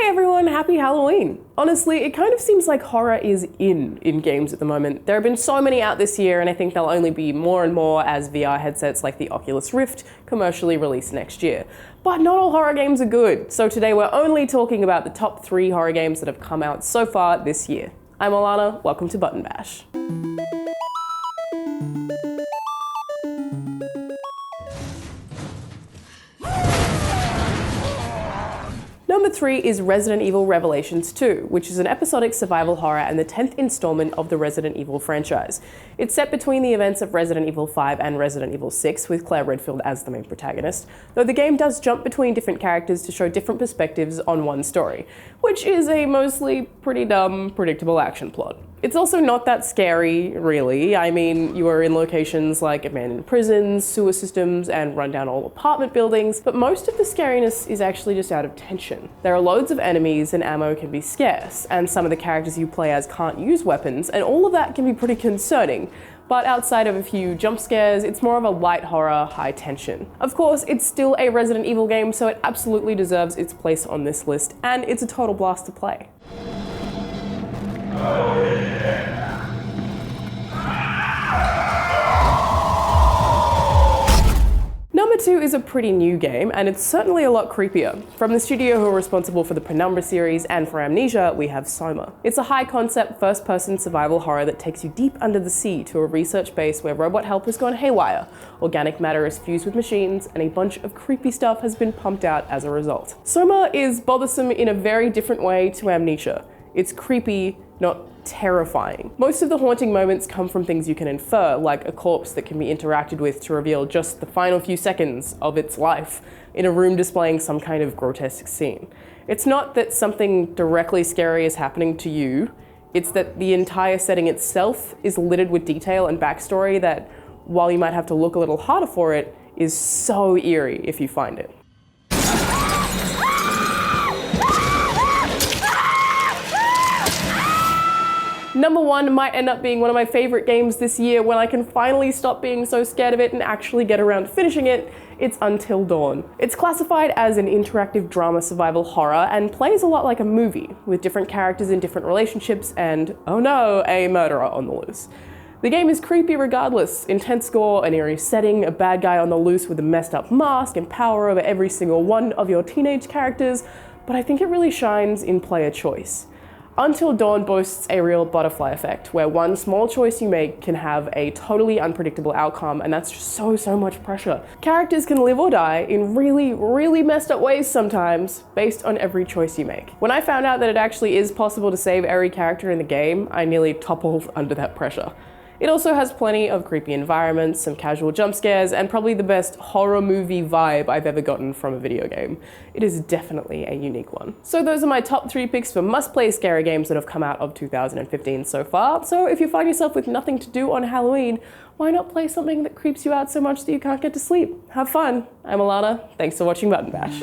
Hey everyone, happy Halloween! Honestly, it kind of seems like horror is in games at the moment. There have been so many out this year, and I think there'll only be more and more as VR headsets like the Oculus Rift commercially release next year. But not all horror games are good, so today we're only talking about the top 3 horror games that have come out so far this year. I'm Alanah, welcome to Button Bash. Number 3 is Resident Evil Revelations 2, which is an episodic survival horror and the 10th installment of the Resident Evil franchise. It's set between the events of Resident Evil 5 and Resident Evil 6, with Claire Redfield as the main protagonist, though the game does jump between different characters to show different perspectives on one story, which is a mostly pretty dumb, predictable action plot. It's also not that scary, really. I mean, you are in locations like abandoned prisons, sewer systems, and rundown old apartment buildings, but most of the scariness is actually just out of tension. There are loads of enemies and ammo can be scarce, and some of the characters you play as can't use weapons, and all of that can be pretty concerning. But outside of a few jump scares, it's more of a light horror, high tension. Of course, it's still a Resident Evil game, so it absolutely deserves its place on this list, and it's a total blast to play. Number 2 is a pretty new game, and it's certainly a lot creepier. From the studio who are responsible for the Penumbra series and for Amnesia, we have Soma. It's a high-concept, first-person survival horror that takes you deep under the sea to a research base where robot help has gone haywire, organic matter is fused with machines, and a bunch of creepy stuff has been pumped out as a result. Soma is bothersome in a very different way to Amnesia. It's creepy, not terrifying. Most of the haunting moments come from things you can infer, like a corpse that can be interacted with to reveal just the final few seconds of its life in a room displaying some kind of grotesque scene. It's not that something directly scary is happening to you, it's that the entire setting itself is littered with detail and backstory that, while you might have to look a little harder for it, is so eerie if you find it. Number 1 might end up being one of my favorite games this year when I can finally stop being so scared of it and actually get around to finishing it. It's Until Dawn. It's classified as an interactive drama survival horror and plays a lot like a movie, with different characters in different relationships and, oh no, a murderer on the loose. The game is creepy regardless. Intense gore, an eerie setting, a bad guy on the loose with a messed up mask, and power over every single one of your teenage characters, but I think it really shines in player choice. Until Dawn boasts a real butterfly effect, where one small choice you make can have a totally unpredictable outcome, and that's just so much pressure. Characters can live or die in really messed up ways sometimes, based on every choice you make. When I found out that it actually is possible to save every character in the game, I nearly toppled under that pressure. It also has plenty of creepy environments, some casual jump scares, and probably the best horror movie vibe I've ever gotten from a video game. It is definitely a unique one. So those are my top 3 picks for must-play scary games that have come out of 2015 so far. So if you find yourself with nothing to do on Halloween, why not play something that creeps you out so much that you can't get to sleep? Have fun. I'm Alanah. Thanks for watching Button Bash.